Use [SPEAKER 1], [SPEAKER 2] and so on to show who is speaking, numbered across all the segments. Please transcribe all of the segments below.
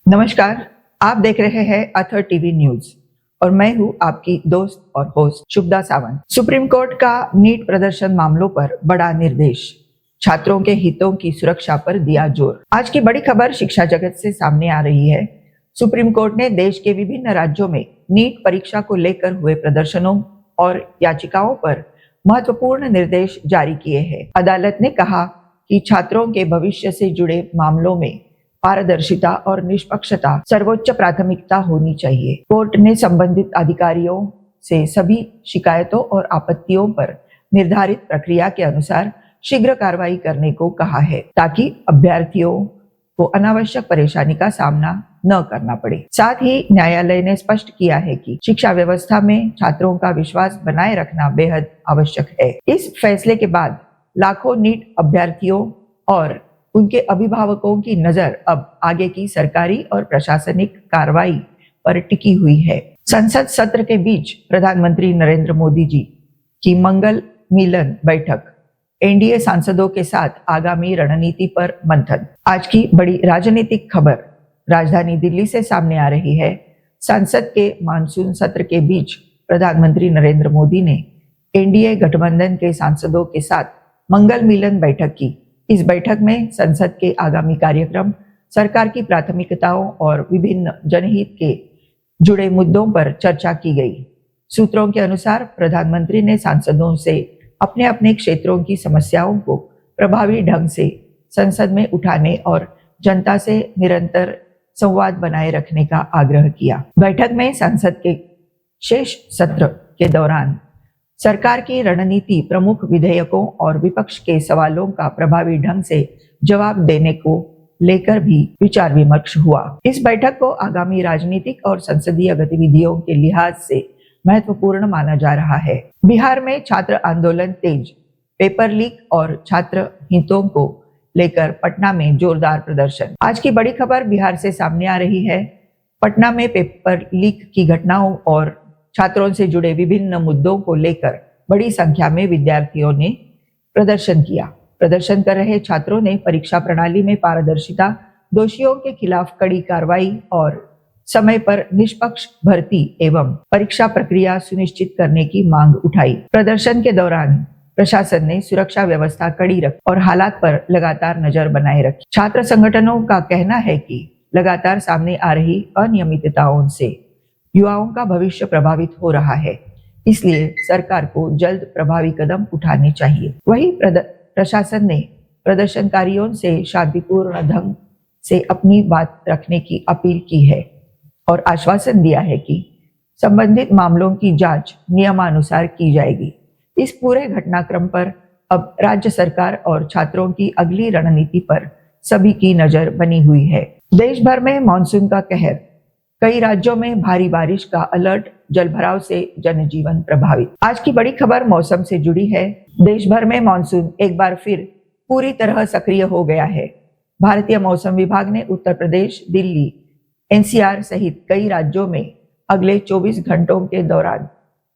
[SPEAKER 1] नमस्कार, आप देख रहे हैं अथर टीवी न्यूज और मैं हूं आपकी दोस्त और host Shubhada Sawant. Supreme court का नीट प्रदर्शन मामलों पर बड़ा निर्देश, छात्रों के हितों की सुरक्षा पर दिया जोर। आज की बड़ी खबर शिक्षा जगत से सामने आ रही है। सुप्रीम कोर्ट ने देश के विभिन्न राज्यों में नीट परीक्षा को लेकर हुए प्रदर्शनों और याचिकाओं पर महत्वपूर्ण निर्देश जारी किए हैं। अदालत ने कहा कि छात्रों के भविष्य से जुड़े मामलों में पारदर्शिता और निष्पक्षता सर्वोच्च प्राथमिकता होनी चाहिए। कोर्ट ने संबंधित अधिकारियों से सभी शिकायतों और आपत्तियों पर निर्धारित प्रक्रिया के अनुसार शीघ्र कार्रवाई करने को कहा है, ताकि अभ्यर्थियों को अनावश्यक परेशानी का सामना न करना पड़े। साथ ही न्यायालय ने स्पष्ट किया है कि शिक्षा व्यवस्था में छात्रों का विश्वास बनाए रखना बेहद आवश्यक है। इस फैसले के बाद लाखों नीट अभ्यर्थियों और उनके अभिभावकों की नजर अब आगे की सरकारी और प्रशासनिक कार्रवाई पर टिकी हुई है। संसद सत्र के बीच प्रधानमंत्री नरेंद्र मोदी जी की मंगल मिलन बैठक, एनडीए सांसदों के साथ आगामी रणनीति पर मंथन। आज की बड़ी राजनीतिक खबर राजधानी दिल्ली से सामने आ रही है। संसद के मानसून सत्र के बीच प्रधानमंत्री नरेंद्र मोदी ने एनडीए गठबंधन के सांसदों के साथ मंगल मिलन बैठक की। इस बैठक में संसद के आगामी कार्यक्रम, सरकार की प्राथमिकताओं और विभिन्न जनहित के जुड़े मुद्दों पर चर्चा की गई। सूत्रों के अनुसार प्रधानमंत्री ने सांसदों से अपने अपने क्षेत्रों की समस्याओं को प्रभावी ढंग से संसद में उठाने और जनता से निरंतर संवाद बनाए रखने का आग्रह किया। बैठक में संसद के शेष सत्र के दौरान सरकार की रणनीति, प्रमुख विधेयकों और विपक्ष के सवालों का प्रभावी ढंग से जवाब देने को लेकर भी विचार विमर्श हुआ। इस बैठक को आगामी राजनीतिक और संसदीय गतिविधियों के लिहाज से महत्वपूर्ण माना जा रहा है। बिहार में छात्र आंदोलन तेज, पेपर लीक और छात्र हितों को लेकर पटना में जोरदार प्रदर्शन। आज की बड़ी खबर बिहार से सामने आ रही है। पटना में पेपर लीक की घटनाओं और छात्रों से जुड़े विभिन्न मुद्दों को लेकर बड़ी संख्या में विद्यार्थियों ने प्रदर्शन किया। प्रदर्शन कर रहे छात्रों ने परीक्षा प्रणाली में पारदर्शिता, दोषियों के खिलाफ कड़ी कार्रवाई और समय पर निष्पक्ष भर्ती एवं परीक्षा प्रक्रिया सुनिश्चित करने की मांग उठाई। प्रदर्शन के दौरान प्रशासन ने सुरक्षा व्यवस्था कड़ी रखी और हालात पर लगातार नजर बनाए रखी। छात्र संगठनों का कहना है कि लगातार सामने आ रही अनियमितताओं से युवाओं का भविष्य प्रभावित हो रहा है, इसलिए सरकार को जल्द प्रभावी कदम उठाने चाहिए। वहीं प्रशासन ने प्रदर्शनकारियों से शांतिपूर्ण ढंग से अपनी बात रखने की अपील की है और आश्वासन दिया है कि संबंधित मामलों की जांच नियमानुसार की जाएगी। इस पूरे घटनाक्रम पर अब राज्य सरकार और छात्रों की अगली रणनीति पर सभी की नजर बनी हुई है। देश भर में मानसून का कहर, कई राज्यों में भारी बारिश का अलर्ट, जलभराव से जनजीवन प्रभावित। आज की बड़ी खबर मौसम से जुड़ी है। देश भर में मानसून एक बार फिर पूरी तरह सक्रिय हो गया है। भारतीय मौसम विभाग ने उत्तर प्रदेश, दिल्ली, एनसीआर सहित कई राज्यों में अगले 24 घंटों के दौरान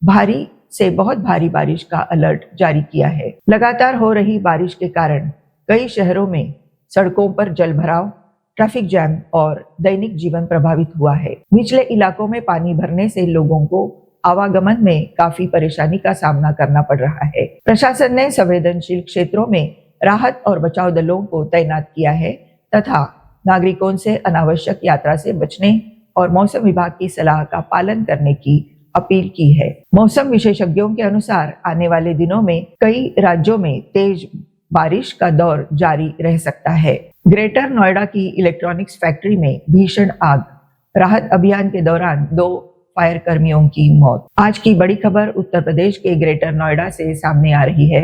[SPEAKER 1] भारी से बहुत भारी बारिश का अलर्ट जारी किया है। लगातार हो रही बारिश के कारण कई शहरों में सड़कों पर जलभराव, ट्रैफिक जैम और दैनिक जीवन प्रभावित हुआ है। निचले इलाकों में पानी भरने से लोगों को आवागमन में काफी परेशानी का सामना करना पड़ रहा है। प्रशासन ने संवेदनशील क्षेत्रों में राहत और बचाव दलों को तैनात किया है तथा नागरिकों से अनावश्यक यात्रा से बचने और मौसम विभाग की सलाह का पालन करने की अपील की है। मौसम विशेषज्ञों के अनुसार आने वाले दिनों में कई राज्यों में तेज बारिश का दौर जारी रह सकता है। ग्रेटर नोएडा की इलेक्ट्रॉनिक्स फैक्ट्री में भीषण आग, राहत अभियान के दौरान 2 फायर कर्मियों की मौत। आज की बड़ी खबर उत्तर प्रदेश के ग्रेटर नोएडा से सामने आ रही है।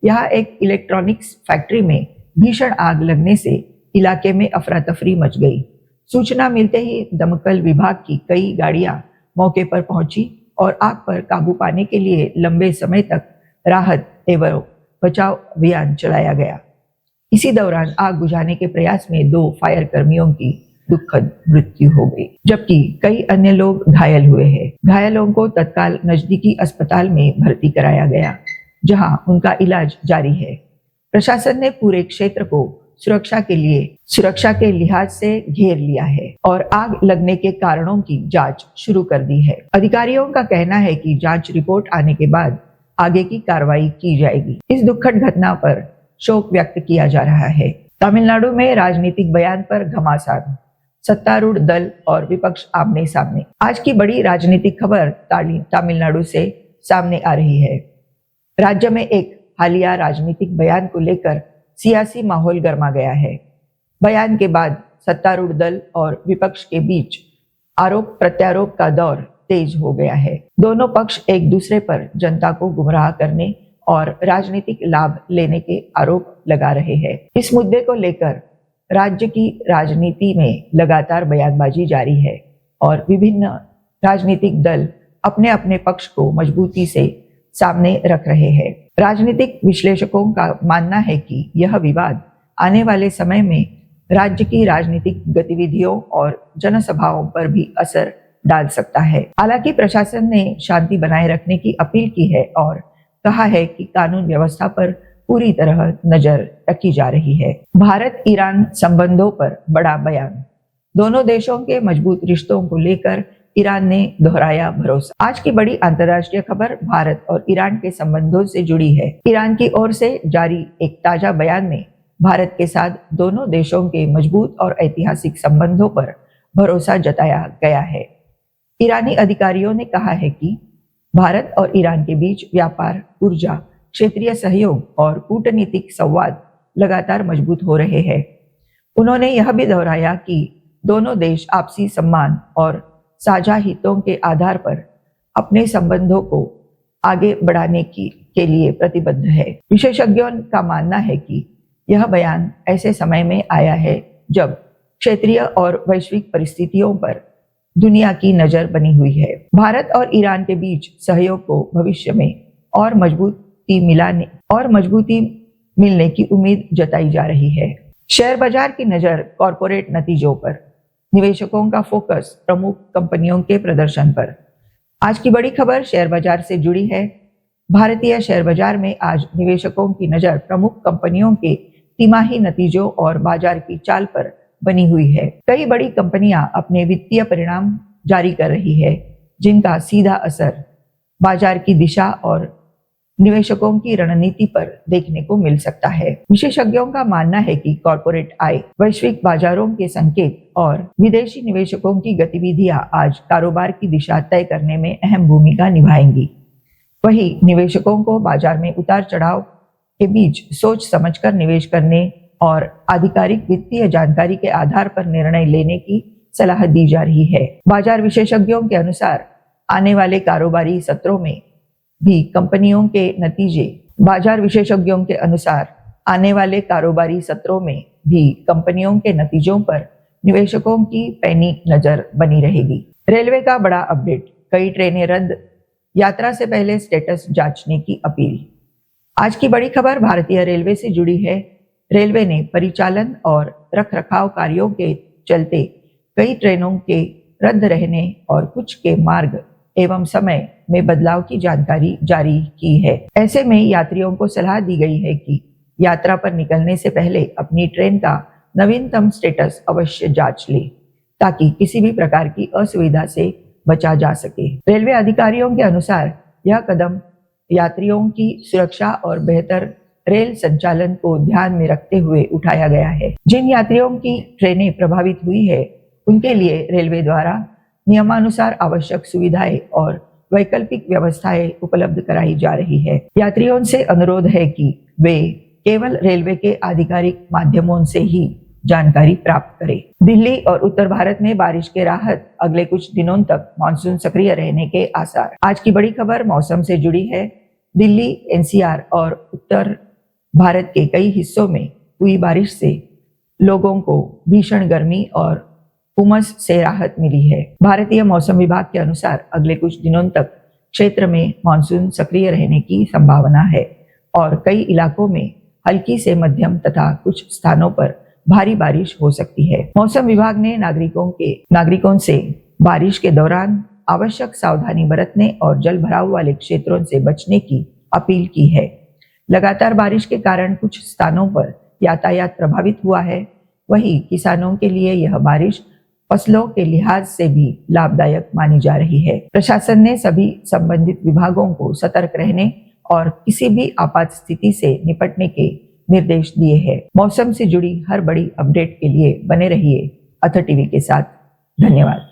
[SPEAKER 1] यहाँ एक इलेक्ट्रॉनिक्स फैक्ट्री में भीषण आग लगने से इलाके में अफरा तफरी मच गई। सूचना मिलते ही दमकल विभाग की कई गाड़ियां मौके पर पहुंची और आग पर काबू पाने के लिए लंबे समय तक राहत एवं बचाव अभियान चलाया गया। इसी दौरान आग बुझाने के प्रयास में 2 फायर कर्मियों की दुखद मृत्यु हो गई, जबकि कई अन्य लोग घायल हुए हैं। घायलों को तत्काल नजदीकी अस्पताल में भर्ती कराया गया, जहां उनका इलाज जारी है। प्रशासन ने पूरे क्षेत्र को सुरक्षा के लिहाज से घेर लिया है और आग लगने के कारणों की जांच शुरू कर दी है। अधिकारियों का कहना है कि जांच रिपोर्ट आने के बाद आगे की कार्रवाई की जाएगी। इस दुखद घटना पर शोक व्यक्त किया जा रहा है। तमिलनाडु में राजनीतिक बयान पर घमासान, सत्तारूढ़ दल और विपक्ष आमने सामने। आज की बड़ी राजनीतिक खबर तमिलनाडु से सामने आ रही है। राज्य में एक हालिया राजनीतिक बयान को लेकर सियासी माहौल गर्मा गया है। बयान के बाद सत्तारूढ़ दल और विपक्ष के बीच आरोप प्रत्यारोप का दौर तेज हो गया है। दोनों पक्ष एक दूसरे पर जनता को गुमराह करने और राजनीतिक लाभ लेने के आरोप लगा रहे हैं। इस मुद्दे को लेकर राज्य की राजनीति में लगातार बयानबाजी जारी है और विभिन्न राजनीतिक दल अपने अपने पक्ष को मजबूती से सामने रख रहे हैं। राजनीतिक विश्लेषकों का मानना है कि यह विवाद आने वाले समय में राज्य की राजनीतिक गतिविधियों और जनसभाओं पर भी असर डाल सकता है। हालांकि प्रशासन ने शांति बनाए रखने की अपील की है और कहा है कि कानून व्यवस्था पर पूरी तरह नजर रखी जा रही है। भारत ईरान संबंधों पर बड़ा बयान। दोनों देशों के मजबूत रिश्तों को लेकर ईरान ने दोहराया भरोसा। आज की बड़ी अंतर्राष्ट्रीय खबर भारत और ईरान के संबंधों से जुड़ी है। ईरान की ओर से जारी एक ताजा बयान में भारत के साथ दोनों देशों के मजबूत और ऐतिहासिक संबंधों पर भरोसा जताया गया है। ईरानी अधिकारियों ने कहा है कि भारत और ईरान के बीच व्यापार, ऊर्जा, क्षेत्रीय सहयोग और कूटनीतिक संवाद लगातार मजबूत हो रहे हैं। उन्होंने यह भी दोहराया कि दोनों देश आपसी सम्मान और साझा हितों के आधार पर अपने संबंधों को आगे बढ़ाने के लिए प्रतिबद्ध है। विशेषज्ञों का मानना है कि यह बयान ऐसे समय में आया है जब क्षेत्रीय और वैश्विक परिस्थितियों पर दुनिया की नजर बनी हुई है। भारत और ईरान के बीच सहयोग को भविष्य में और मजबूती मिलने की उम्मीद जताई जा रही है। शेयर बाजार की नजर कॉरपोरेट नतीजों पर, निवेशकों का फोकस प्रमुख कंपनियों के प्रदर्शन पर। आज की बड़ी खबर शेयर बाजार से जुड़ी है। भारतीय शेयर बाजार में आज निवेशकों की नजर प्रमुख कंपनियों के तिमाही नतीजों और बाजार की चाल पर बनी हुई है। कई बड़ी कंपनियां अपने वित्तीय परिणाम जारी कर रही है, जिनका सीधा असर बाजार की दिशा और निवेशकों की रणनीति पर देखने को मिल सकता है। विशेषज्ञों का मानना है कि कॉर्पोरेट आय, वैश्विक बाजारों के संकेत और विदेशी निवेशकों की गतिविधियां आज कारोबार की दिशा तय करने में अहम भूमिका निभाएंगी। वहीं निवेशकों को बाजार में उतार चढ़ाव के बीच सोच समझकर निवेश करने और आधिकारिक वित्तीय जानकारी के आधार पर निर्णय लेने की सलाह दी जा रही है। बाजार विशेषज्ञों के अनुसार आने वाले कारोबारी सत्रों में भी कंपनियों के नतीजों पर निवेशकों की पैनी नजर बनी रहेगी। रेलवे का बड़ा अपडेट, कई ट्रेनें रद्द, यात्रा से पहले स्टेटस जांचने की अपील। आज की बड़ी खबर भारतीय रेलवे से जुड़ी है। रेलवे ने परिचालन और रखरखाव कार्यों के चलते कई ट्रेनों के रद्द रहने और कुछ के मार्ग एवं समय में बदलाव की जानकारी जारी की है। ऐसे में यात्रियों को सलाह दी गई है कि यात्रा पर निकलने से पहले अपनी ट्रेन का नवीनतम स्टेटस अवश्य जांच ले, ताकि किसी भी प्रकार की असुविधा से बचा जा सके। रेलवे अधिकारियों के अनुसार यह कदम यात्रियों की सुरक्षा और बेहतर रेल संचालन को ध्यान में रखते हुए उठाया गया है। जिन यात्रियों की ट्रेनें प्रभावित हुई है, उनके लिए रेलवे द्वारा नियमानुसार आवश्यक सुविधाएं और वैकल्पिक व्यवस्थाएं उपलब्ध कराई जा रही है। यात्रियों से अनुरोध है कि वे केवल रेलवे के आधिकारिक माध्यमों से ही जानकारी प्राप्त करें। दिल्ली और उत्तर भारत में बारिश के राहत, अगले कुछ दिनों तक मानसून सक्रिय रहने के आसार। आज की बड़ी खबर मौसम से जुड़ी है। दिल्ली, एनसीआर और उत्तर भारत के कई हिस्सों में हुई बारिश से लोगों को भीषण गर्मी और उमस से राहत मिली है। भारतीय मौसम विभाग के अनुसार अगले कुछ दिनों तक क्षेत्र में मानसून सक्रिय रहने की संभावना है और कई इलाकों में हल्की से मध्यम तथा कुछ स्थानों पर भारी बारिश हो सकती है। मौसम विभाग ने नागरिकों से बारिश के दौरान आवश्यक सावधानी बरतने और जल भराव वाले क्षेत्रों से बचने की अपील की है। लगातार बारिश के कारण कुछ स्थानों पर यातायात प्रभावित हुआ है, वहीं किसानों के लिए यह बारिश फसलों के लिहाज से भी लाभदायक मानी जा रही है। प्रशासन ने सभी संबंधित विभागों को सतर्क रहने और किसी भी आपात स्थिति से निपटने के निर्देश दिए हैं। मौसम से जुड़ी हर बड़ी अपडेट के लिए बने रहिए अथर टीवी के साथ। धन्यवाद।